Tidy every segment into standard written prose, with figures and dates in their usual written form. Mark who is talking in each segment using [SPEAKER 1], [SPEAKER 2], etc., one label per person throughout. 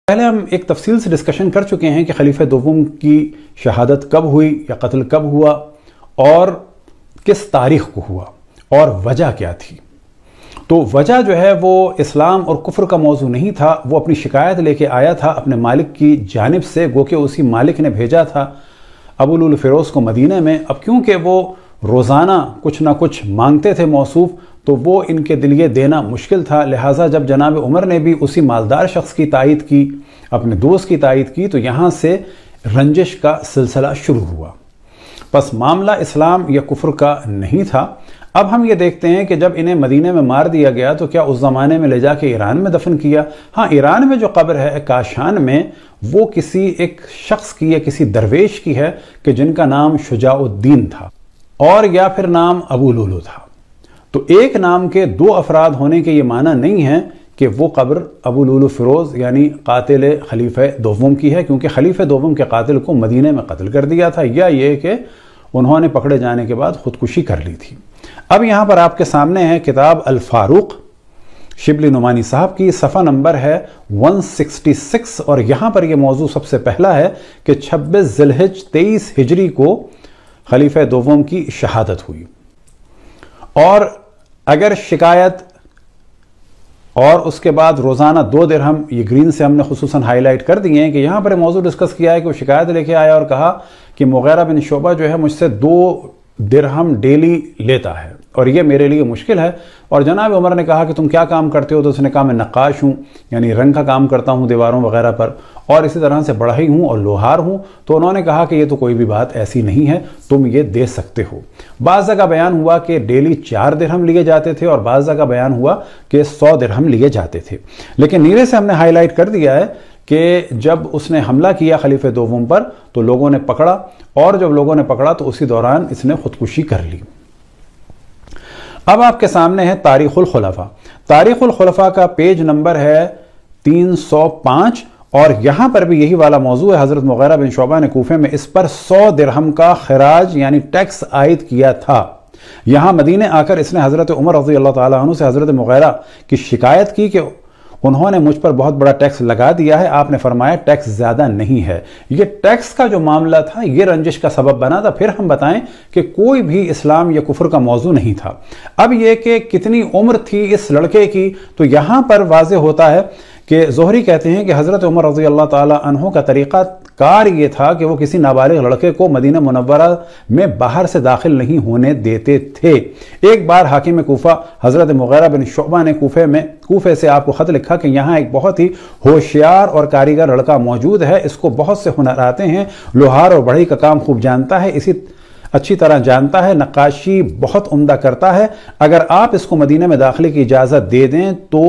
[SPEAKER 1] پہلے ہم ایک تفصیل سے ڈسکشن کر چکے ہیں کہ خلیفہ دوم کی شہادت کب ہوئی یا قتل کب ہوا اور کس تاریخ کو ہوا اور وجہ کیا تھی۔ تو وجہ جو ہے وہ اسلام اور کفر کا موضوع نہیں تھا، وہ اپنی شکایت لے کے آیا تھا اپنے مالک کی جانب سے، گو کہ اسی مالک نے بھیجا تھا ابو لؤلؤ فیروز کو مدینہ میں۔ اب کیونکہ وہ روزانہ کچھ نہ کچھ مانگتے تھے موصوف، تو وہ ان کے دلیے دینا مشکل تھا، لہٰذا جب جناب عمر نے بھی اسی مالدار شخص کی تائید کی، اپنے دوست کی تائید کی، تو یہاں سے رنجش کا سلسلہ شروع ہوا۔ پس معاملہ اسلام یا کفر کا نہیں تھا۔ اب ہم یہ دیکھتے ہیں کہ جب انہیں مدینہ میں مار دیا گیا تو کیا اس زمانے میں لے جا کے ایران میں دفن کیا؟ ہاں، ایران میں جو قبر ہے کاشان میں، وہ کسی ایک شخص کی یا کسی درویش کی ہے کہ جن کا نام شجاع الدین تھا اور یا پھر نام ابو لؤلؤ تھا۔ تو ایک نام کے دو افراد ہونے کے یہ معنی نہیں ہے کہ وہ قبر ابو لؤلؤ فیروز یعنی قاتل خلیفہ دوم کی ہے، کیونکہ خلیفہ دوم کے قاتل کو مدینہ میں قتل کر دیا تھا، یا یہ کہ انہوں نے پکڑے جانے کے بعد خودکشی کر لی تھی۔ اب یہاں پر آپ کے سامنے ہے کتاب الفاروق شبلی نعمانی صاحب کی، صفحہ نمبر ہے 166، اور یہاں پر یہ موضوع سب سے پہلا ہے کہ 26 ذی الحجہ 23 ہجری کو خلیفہ دوم کی شہادت ہوئی۔ اور اگر شکایت اور اس کے بعد روزانہ 2 درہم، یہ گرین سے ہم نے خصوصاً ہائی لائٹ کر دیے ہیں کہ یہاں پر موضوع ڈسکس کیا ہے کہ وہ شکایت لے کے آیا اور کہا کہ مغیرہ بن شعبہ جو ہے مجھ سے 2 درہم ڈیلی لیتا ہے اور یہ میرے لیے مشکل ہے۔ اور جناب عمر نے کہا کہ تم کیا کام کرتے ہو؟ تو اس نے کہا میں نقاش ہوں، یعنی رنگ کا کام کرتا ہوں دیواروں وغیرہ پر، اور اسی طرح سے بڑھئی ہوں اور لوہار ہوں۔ تو انہوں نے کہا کہ یہ تو کوئی بھی بات ایسی نہیں ہے، تم یہ دے سکتے ہو۔ بعض جگہ بیان ہوا کہ ڈیلی 4 درہم لیے جاتے تھے، اور بعض جگہ بیان ہوا کہ 100 درہم لیے جاتے تھے۔ لیکن نیرے سے ہم نے ہائی لائٹ کر دیا ہے کہ جب اس نے حملہ کیا خلیفہ دوم پر تو لوگوں نے پکڑا، اور جب لوگوں نے پکڑا تو اسی دوران اس نے خودکشی کر لی۔ اب آپ کے سامنے ہے تاریخ الخلفاء۔ تاریخ الخلفاء کا پیج نمبر ہے 305، اور یہاں پر بھی یہی والا موضوع ہے۔ حضرت مغیرہ بن شعبہ نے کوفے میں اس پر 100 درہم کا خراج یعنی ٹیکس عائد کیا تھا۔ یہاں مدینے آ کر اس نے حضرت عمر رضی اللہ تعالیٰ عنہ سے حضرت مغیرہ کی شکایت کی کہ انہوں نے مجھ پر بہت بڑا ٹیکس لگا دیا ہے۔ آپ نے فرمایا ٹیکس زیادہ نہیں ہے۔ یہ ٹیکس کا جو معاملہ تھا یہ رنجش کا سبب بنا تھا۔ پھر ہم بتائیں کہ کوئی بھی اسلام یا کفر کا موضوع نہیں تھا۔ اب یہ کہ کتنی عمر تھی اس لڑکے کی، تو یہاں پر واضح ہوتا ہے کہ زہری کہتے ہیں کہ حضرت عمر رضی اللہ تعالی عنہ کا طریقہ کار یہ تھا کہ وہ کسی نابالغ لڑکے کو مدینہ منورہ میں باہر سے داخل نہیں ہونے دیتے تھے۔ ایک بار حاکم کوفہ حضرت مغیرہ بن شعبہ نے کوفے سے آپ کو خط لکھا کہ یہاں ایک بہت ہی ہوشیار اور کاریگر لڑکا موجود ہے، اس کو بہت سے ہنر آتے ہیں، لوہار اور بڑھئی کا کام خوب جانتا ہے، اسی اچھی طرح جانتا ہے، نقاشی بہت عمدہ کرتا ہے۔ اگر آپ اس کو مدینہ میں داخلے کی اجازت دے دیں تو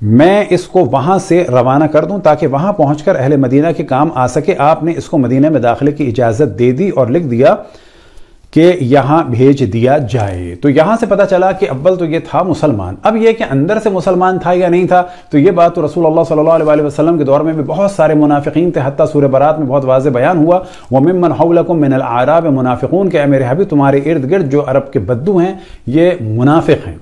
[SPEAKER 1] میں اس کو وہاں سے روانہ کر دوں تاکہ وہاں پہنچ کر اہل مدینہ کے کام آ سکے۔ آپ نے اس کو مدینہ میں داخلے کی اجازت دے دی اور لکھ دیا کہ یہاں بھیج دیا جائے۔ تو یہاں سے پتہ چلا کہ اول تو یہ تھا مسلمان۔ اب یہ کہ اندر سے مسلمان تھا یا نہیں تھا، تو یہ بات تو رسول اللہ صلی اللہ علیہ وسلم کے دور میں بھی بہت سارے منافقین تھے، حتیٰ سورہ برات میں بہت واضح بیان ہوا وَمِمَّنْ حَوْلَكُمْ مِنَ الْأَعْرَابِ منافقون، کہ اے میرے حبیب تمہارے ارد گرد جو عرب کے بدو ہیں یہ منافق ہیں۔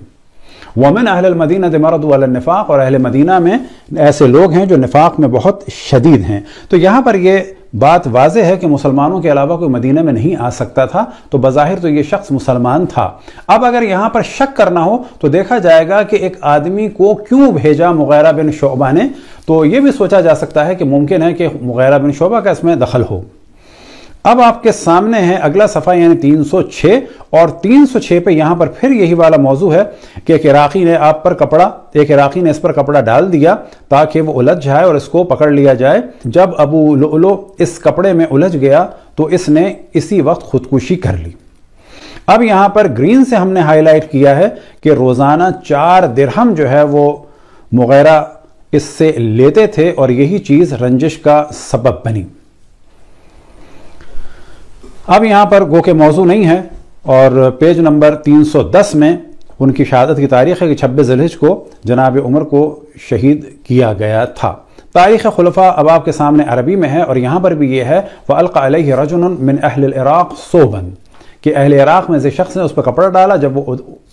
[SPEAKER 1] وَمِنْ أَهْلِ الْمَدِينَةِ مَرَضُوا عَلَى النِّفَاقِ، اور اہل مدینہ میں ایسے لوگ ہیں جو نفاق میں بہت شدید ہیں۔ تو یہاں پر یہ بات واضح ہے کہ مسلمانوں کے علاوہ کوئی مدینہ میں نہیں آ سکتا تھا، تو بظاہر تو یہ شخص مسلمان تھا۔ اب اگر یہاں پر شک کرنا ہو تو دیکھا جائے گا کہ ایک آدمی کو کیوں بھیجا مغیرہ بن شعبہ نے، تو یہ بھی سوچا جا سکتا ہے کہ ممکن ہے کہ مغیرہ بن شعبہ کا اس میں دخل ہو۔ اب آپ کے سامنے ہے اگلا صفحہ یعنی 306، اور 306 پہ یہاں پر پھر یہی والا موضوع ہے کہ ایک عراقی نے اس پر کپڑا ڈال دیا تاکہ وہ الجھ جائے اور اس کو پکڑ لیا جائے۔ جب ابو لؤلؤ اس کپڑے میں الجھ گیا تو اس نے اسی وقت خودکشی کر لی۔ اب یہاں پر گرین سے ہم نے ہائی لائٹ کیا ہے کہ روزانہ 4 درہم جو ہے وہ مغیرہ اس سے لیتے تھے، اور یہی چیز رنجش کا سبب بنی۔ اب یہاں پر گو کہ موضوع نہیں ہے، اور پیج نمبر 310 میں ان کی شہادت کی تاریخ ہے کہ 26 ذی الحجہ کو جناب عمر کو شہید کیا گیا تھا۔ تاریخ خلفاء اب آپ کے سامنے عربی میں ہے، اور یہاں پر بھی یہ ہے وَأَلْقَى عَلَيْهِ رَجُلٌ مِّنْ أَهْلِ الْعِرَاقِ صَوْبًا، کہ اہل عراق میں سے شخص نے اس پر کپڑا ڈالا، جب وہ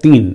[SPEAKER 1] 3,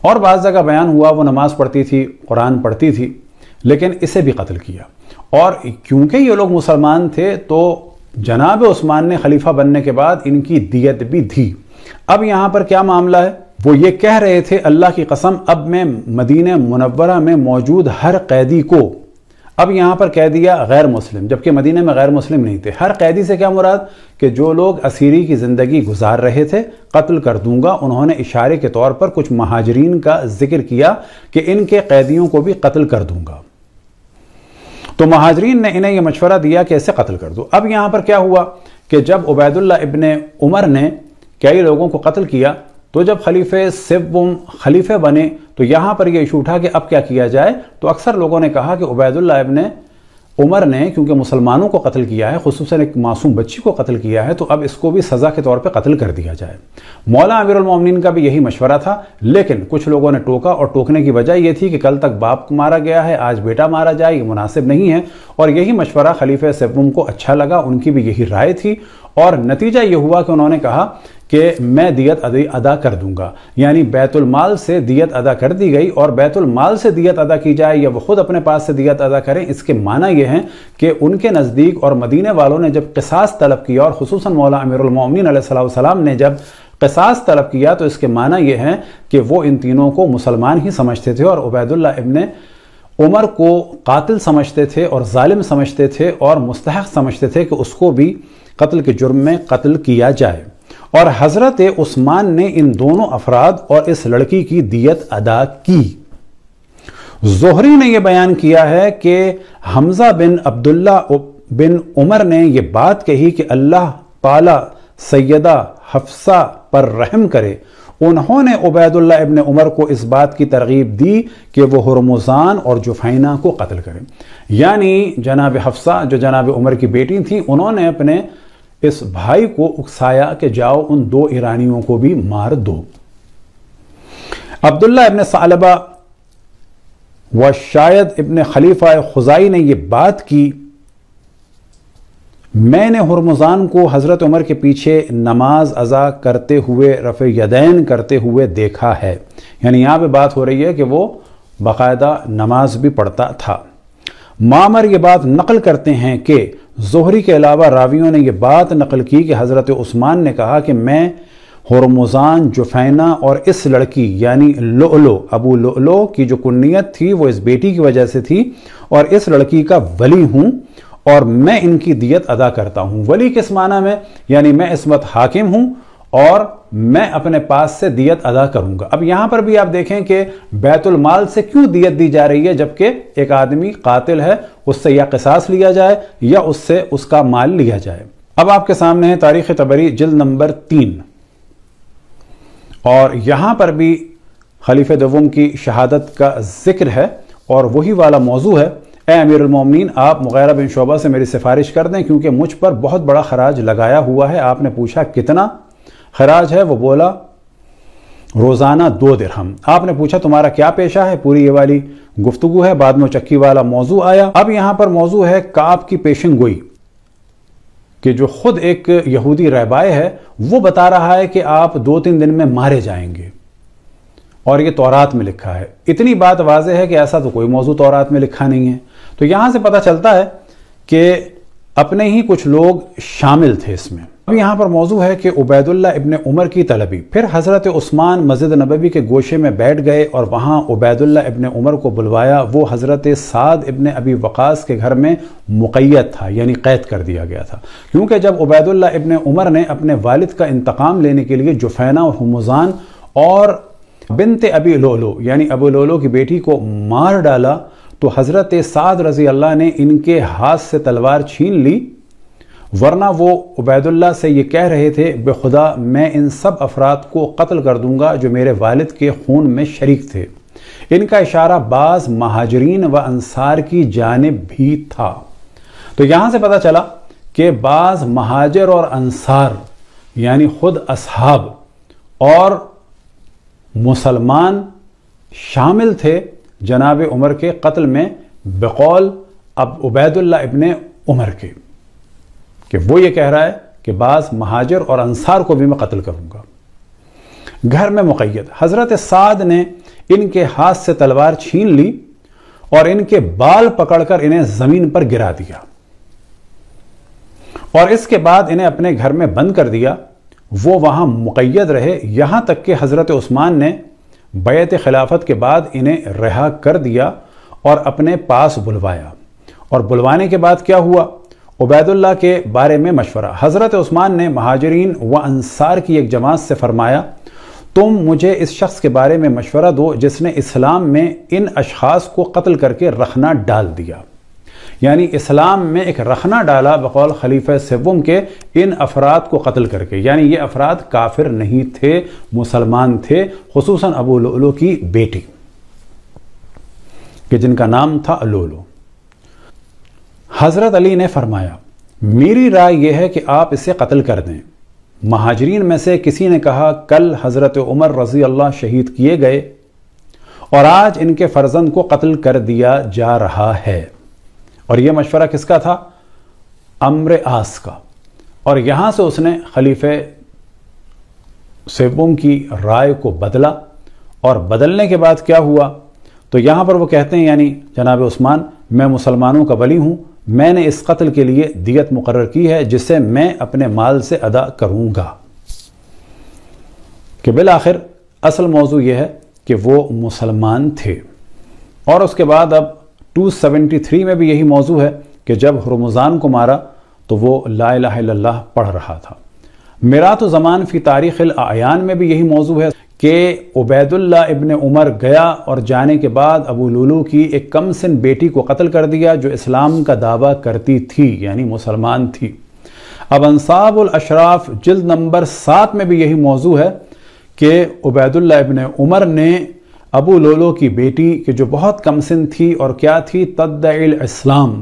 [SPEAKER 1] اور بعض جگہ بیان ہوا وہ نماز پڑھتی تھی، قرآن پڑھتی تھی، لیکن اسے بھی قتل کیا۔ اور کیونکہ یہ لوگ مسلمان تھے تو جناب عثمان نے خلیفہ بننے کے بعد ان کی دیت بھی دی۔ اب یہاں پر کیا معاملہ ہے؟ وہ یہ کہہ رہے تھے اللہ کی قسم اب میں مدینہ منورہ میں موجود ہر قیدی کو، اب یہاں پر کہہ دیا غیر مسلم، جبکہ مدینہ میں غیر مسلم نہیں تھے، ہر قیدی سے کیا مراد کہ جو لوگ اسیری کی زندگی گزار رہے تھے قتل کر دوں گا۔ انہوں نے اشارے کے طور پر کچھ مہاجرین کا ذکر کیا کہ ان کے قیدیوں کو بھی قتل کر دوں گا، تو مہاجرین نے انہیں یہ مشورہ دیا کہ اسے قتل کر دو۔ اب یہاں پر کیا ہوا کہ جب عبید اللہ ابن عمر نے کئی لوگوں کو قتل کیا تو جب خلیفے بنے تو یہاں پر یہ ایشو اٹھا کہ اب کیا کیا جائے، تو اکثر لوگوں نے کہا کہ عبید اللہ ابن عمر نے کیونکہ مسلمانوں کو قتل کیا ہے، خصوصاً ایک معصوم بچی کو قتل کیا ہے، تو اب اس کو بھی سزا کے طور پہ قتل کر دیا جائے۔ مولا امیر المومنین کا بھی یہی مشورہ تھا، لیکن کچھ لوگوں نے ٹوکا، اور ٹوکنے کی وجہ یہ تھی کہ کل تک باپ مارا گیا ہے، آج بیٹا مارا جائے، یہ مناسب نہیں ہے، اور یہی مشورہ خلیفہ سوم کو اچھا لگا، ان کی بھی یہی رائے تھی، اور نتیجہ یہ ہوا کہ انہوں نے کہا کہ میں دیت ادا کر دوں گا، یعنی بیت المال سے دیت ادا کر دی گئی، اور بیت المال سے دیت ادا کی جائے یا وہ خود اپنے پاس سے دیت ادا کریں، اس کے معنی یہ ہیں کہ ان کے نزدیک اور مدینے والوں نے جب قصاص طلب کیا، اور خصوصاً مولا امیر المومنین علیہ السلام نے جب قصاص طلب کیا، تو اس کے معنی یہ ہیں کہ وہ ان تینوں کو مسلمان ہی سمجھتے تھے، اور عبید اللہ ابن عمر کو قاتل سمجھتے تھے اور ظالم سمجھتے تھے اور مستحق سمجھتے تھے کہ اس کو بھی قتل کے جرم میں قتل کیا جائے۔ اور حضرت عثمان نے ان دونوں افراد اور اس لڑکی کی دیت ادا کی۔ زہری نے یہ بیان کیا ہے کہ حمزہ بن عبداللہ بن عمر نے یہ بات کہی کہ اللہ تعالی سیدہ حفصہ پر رحم کرے، انہوں نے عبید اللہ ابن عمر کو اس بات کی ترغیب دی کہ وہ ہرمزان اور جفینہ کو قتل کریں، یعنی جناب حفصہ جو جناب عمر کی بیٹی تھی، انہوں نے اپنے اس بھائی کو اکسایا کہ جاؤ ان دو ایرانیوں کو بھی مار دو۔ عبداللہ ابن ثعلبہ و شاید ابن خلیفہ خزائی نے یہ بات کی، میں نے ہرمزان کو حضرت عمر کے پیچھے نماز ادا کرتے ہوئے رفع یدین کرتے ہوئے دیکھا ہے، یعنی یہاں پہ بات ہو رہی ہے کہ وہ باقاعدہ نماز بھی پڑھتا تھا۔ معمر یہ بات نقل کرتے ہیں کہ زہری کے علاوہ راویوں نے یہ بات نقل کی کہ حضرت عثمان نے کہا کہ میں ہرمزان، جفینہ اور اس لڑکی یعنی لؤلؤ، ابو لؤلؤ کی جو کنیت تھی وہ اس بیٹی کی وجہ سے تھی، اور اس لڑکی کا ولی ہوں اور میں ان کی دیت ادا کرتا ہوں۔ ولی کس معنی میں؟ یعنی میں اس وقت حاکم ہوں اور میں اپنے پاس سے دیت ادا کروں گا۔ اب یہاں پر بھی آپ دیکھیں کہ بیت المال سے کیوں دیت دی جا رہی ہے، جبکہ ایک آدمی قاتل ہے، اس سے یا قصاص لیا جائے یا اس سے اس کا مال لیا جائے۔ اب آپ کے سامنے ہے تاریخ طبری جلد نمبر 3، اور یہاں پر بھی خلیفہ دوم کی شہادت کا ذکر ہے اور وہی والا موضوع ہے۔ اے امیر المومنین، آپ مغیرہ بن شعبہ سے میری سفارش کر دیں کیونکہ مجھ پر بہت بڑا خراج لگایا ہوا ہے۔ آپ نے پوچھا کتنا خراج ہے؟ وہ بولا روزانہ 2 درہم۔ آپ نے پوچھا تمہارا کیا پیشہ ہے؟ پوری یہ والی گفتگو ہے، بعد میں چکی والا موضوع آیا۔ اب یہاں پر موضوع ہے کعب کی پیشن گوئی، کہ جو خود ایک یہودی رہبائے ہے وہ بتا رہا ہے کہ آپ 2-3 دن میں مارے جائیں گے، اور یہ تورات میں لکھا ہے۔ اتنی بات واضح ہے کہ ایسا تو کوئی موضوع تورات میں لکھا نہیں ہے، تو یہاں سے پتہ چلتا ہے کہ اپنے ہی کچھ لوگ شامل تھے اس میں۔ اب یہاں پر موضوع ہے کہ عبید اللہ ابن عمر کی طلبی۔ پھر حضرت عثمان مسجد نبوی کے گوشے میں بیٹھ گئے اور وہاں عبید اللہ ابن عمر کو بلوایا۔ وہ حضرت سعد ابن ابی وقاص کے گھر میں مقید تھا، یعنی قید کر دیا گیا تھا، کیونکہ جب عبید اللہ ابن عمر نے اپنے والد کا انتقام لینے کے لیے جفینہ اور ہرمزان اور بنت ابی لؤلؤ یعنی ابو لؤلؤ کی بیٹی کو مار ڈالا، تو حضرت سعد رضی اللہ نے ان کے ہاتھ سے تلوار چھین لی، ورنہ وہ عبید اللہ سے یہ کہہ رہے تھے بے خدا میں ان سب افراد کو قتل کر دوں گا جو میرے والد کے خون میں شریک تھے۔ ان کا اشارہ بعض مہاجرین و انصار کی جانب بھی تھا۔ تو یہاں سے پتہ چلا کہ بعض مہاجر اور انصار یعنی خود اصحاب اور مسلمان شامل تھے جناب عمر کے قتل میں، بقول اب عبید اللہ ابن عمر کے، کہ وہ یہ کہہ رہا ہے کہ بعض مہاجر اور انصار کو بھی میں قتل کروں گا۔ گھر میں مقید۔ حضرت سعد نے ان کے ہاتھ سے تلوار چھین لی اور ان کے بال پکڑ کر انہیں زمین پر گرا دیا، اور اس کے بعد انہیں اپنے گھر میں بند کر دیا۔ وہ وہاں مقید رہے یہاں تک کہ حضرت عثمان نے بیعت خلافت کے بعد انہیں رہا کر دیا اور اپنے پاس بلوایا۔ اور بلوانے کے بعد کیا ہوا؟ عبید اللہ کے بارے میں مشورہ۔ حضرت عثمان نے مہاجرین و انصار کی ایک جماعت سے فرمایا، تم مجھے اس شخص کے بارے میں مشورہ دو جس نے اسلام میں ان اشخاص کو قتل کر کے رخنہ ڈال دیا، یعنی اسلام میں ایک رخنہ ڈالا بقول خلیفہ سوم کے ان افراد کو قتل کر کے، یعنی یہ افراد کافر نہیں تھے، مسلمان تھے، خصوصاً ابو لؤلؤ کی بیٹی کہ جن کا نام تھا لؤلؤ۔ حضرت علی نے فرمایا، میری رائے یہ ہے کہ آپ اسے قتل کر دیں۔ مہاجرین میں سے کسی نے کہا، کل حضرت عمر رضی اللہ شہید کیے گئے اور آج ان کے فرزند کو قتل کر دیا جا رہا ہے۔ اور یہ مشورہ کس کا تھا؟ عمرو عاص کا۔ اور یہاں سے اس نے خلیفہ سوم کی رائے کو بدلا، اور بدلنے کے بعد کیا ہوا؟ تو یہاں پر وہ کہتے ہیں، یعنی جناب عثمان، میں مسلمانوں کا ولی ہوں، میں نے اس قتل کے لیے دیت مقرر کی ہے جسے میں اپنے مال سے ادا کروں گا۔ کہ بالآخر اصل موضوع یہ ہے کہ وہ مسلمان تھے۔ اور اس کے بعد اب 273 میں بھی یہی موضوع ہے کہ جب ہرمزان کو مارا تو وہ لا الہ الا اللہ پڑھ رہا تھا۔ میرات الزمان فی تاریخ الاعیان میں بھی یہی موضوع ہے کہ عبید اللہ ابن عمر گیا اور جانے کے بعد ابو لؤلؤ کی ایک کم سن بیٹی کو قتل کر دیا جو اسلام کا دعویٰ کرتی تھی، یعنی مسلمان تھی۔ اب انصاب الاشراف جلد نمبر 7 میں بھی یہی موضوع ہے کہ عبید اللہ ابن عمر نے ابو لؤلؤ کی بیٹی کہ جو بہت کم سن تھی اور کیا تھی، تدعی الاسلام،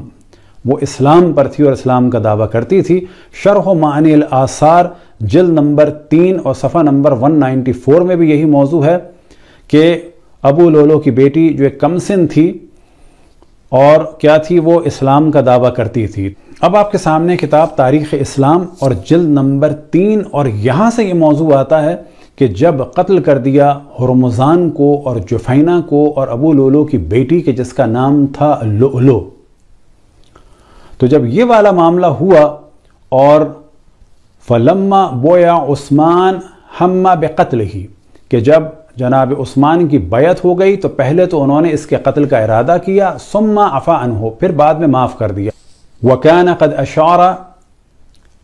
[SPEAKER 1] وہ اسلام پر تھی اور اسلام کا دعویٰ کرتی تھی۔ شرح معانی الآثار جلد نمبر 3 اور صفحہ نمبر 194 میں بھی یہی موضوع ہے کہ ابو لؤلؤ کی بیٹی جو ایک کم سن تھی اور کیا تھی، وہ اسلام کا دعویٰ کرتی تھی۔ اب آپ کے سامنے کتاب تاریخ اسلام اور جلد نمبر 3، اور یہاں سے یہ موضوع آتا ہے کہ جب قتل کر دیا ہرمزان کو اور جفینہ کو اور ابو لؤلؤ کی بیٹی کے جس کا نام تھا لؤلؤ، تو جب یہ والا معاملہ ہوا اور فلما بویا عثمان ہم بقتلہ، کہ جب جناب عثمان کی بیعت ہو گئی تو پہلے تو انہوں نے اس کے قتل کا ارادہ کیا، ثم عفا عنہ، پھر بعد میں معاف کر دیا۔ وَكَانَ قَدْ أَشَارَ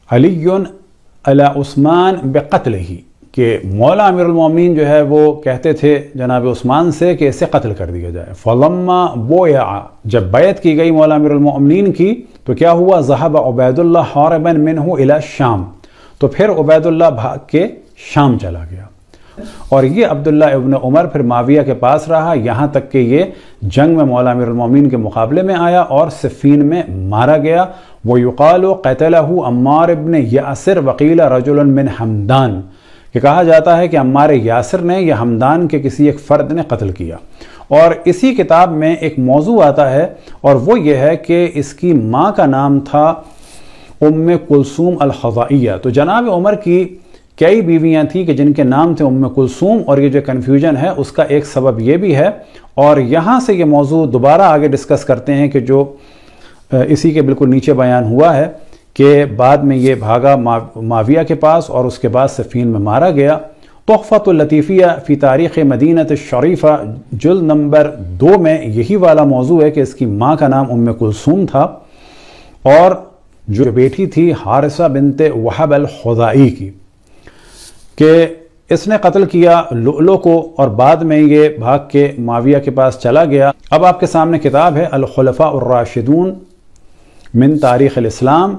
[SPEAKER 1] عَلِيٌّ عَلَى عثمان بقتلہ، کہ مولا امیر المومنین جو ہے وہ کہتے تھے جناب عثمان سے کہ اسے قتل کر دیا جائے۔ فلما بویع، جب بیعت کی گئی مولا امیر المومنین کی تو کیا ہوا؟ ذهب عبید اللہ حاربا منہ الى الشام، تو پھر عبید اللہ بھاگ کے شام چلا گیا، اور یہ عبداللہ ابن عمر پھر معاویہ کے پاس رہا یہاں تک کہ یہ جنگ میں مولا امیر المومنین کے مقابلے میں آیا اور صفین میں مارا گیا۔ وَيُقَالُ قَتَلَهُ عمار ابن یاسر وقیل رجل من حمدان، کہ کہا جاتا ہے کہ عمار یاسر نے یا حمدان کے کسی ایک فرد نے قتل کیا۔ اور اسی کتاب میں ایک موضوع آتا ہے اور وہ یہ ہے کہ اس کی ماں کا نام تھا ام کلثوم الخزائیہ۔ تو جناب عمر کی کئی بیویاں تھیں کہ جن کے نام تھے ام کلثوم، اور یہ جو کنفیوژن ہے اس کا ایک سبب یہ بھی ہے، اور یہاں سے یہ موضوع دوبارہ آگے ڈسکس کرتے ہیں کہ جو اسی کے بالکل نیچے بیان ہوا ہے کہ بعد میں یہ بھاگا معاویہ کے پاس اور اس کے بعد صفین میں مارا گیا۔ تحفۃ اللطیفیہ فی تاریخ مدینہ الشریفہ جلد نمبر 2 میں یہی والا موضوع ہے کہ اس کی ماں کا نام ام کلثوم تھا اور جو بیٹی تھی حارثہ بنت وہب الخزائی کی، کہ اس نے قتل کیا لؤلؤ کو اور بعد میں یہ بھاگ کے معاویہ کے پاس چلا گیا۔ اب آپ کے سامنے کتاب ہے الخلفاء الراشدون من تاریخ الاسلام،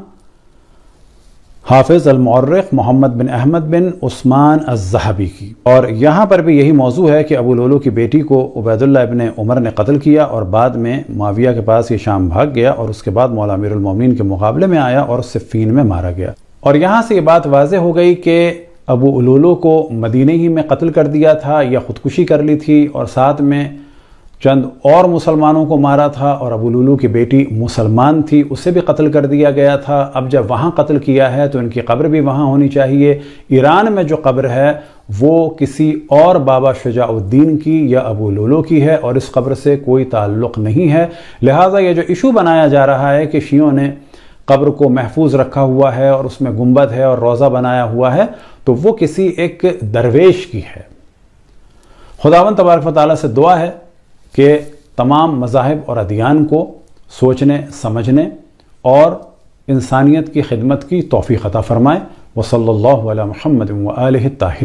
[SPEAKER 1] حافظ المؤرخ محمد بن احمد بن عثمان الذہبی کی، اور یہاں پر بھی یہی موضوع ہے کہ ابو لؤلؤ کی بیٹی کو عبید اللہ ابن عمر نے قتل کیا اور بعد میں معاویہ کے پاس یہ شام بھاگ گیا اور اس کے بعد مولا امیر المومنین کے مقابلے میں آیا اور صفین میں مارا گیا۔ اور یہاں سے یہ بات واضح ہو گئی کہ ابو لؤلؤ کو مدینہ ہی میں قتل کر دیا تھا یا خودکشی کر لی تھی، اور ساتھ میں چند اور مسلمانوں کو مارا تھا، اور ابو لؤلؤ کی بیٹی مسلمان تھی، اسے بھی قتل کر دیا گیا تھا۔ اب جب وہاں قتل کیا ہے تو ان کی قبر بھی وہاں ہونی چاہیے۔ ایران میں جو قبر ہے وہ کسی اور بابا شجاع الدین کی یا ابو لولو کی ہے اور اس قبر سے کوئی تعلق نہیں ہے۔ لہٰذا یہ جو ایشو بنایا جا رہا ہے کہ شیعوں نے قبر کو محفوظ رکھا ہوا ہے اور اس میں گنبد ہے اور روضہ بنایا ہوا ہے، تو وہ کسی ایک درویش کی ہے۔ خداوند تبارک و تعالیٰ سے دعا ہے کہ تمام مذاہب اور ادیان کو سوچنے سمجھنے اور انسانیت کی خدمت کی توفیق عطا فرمائے۔ وصلی اللہ علی محمد و آلہ الطاہرین۔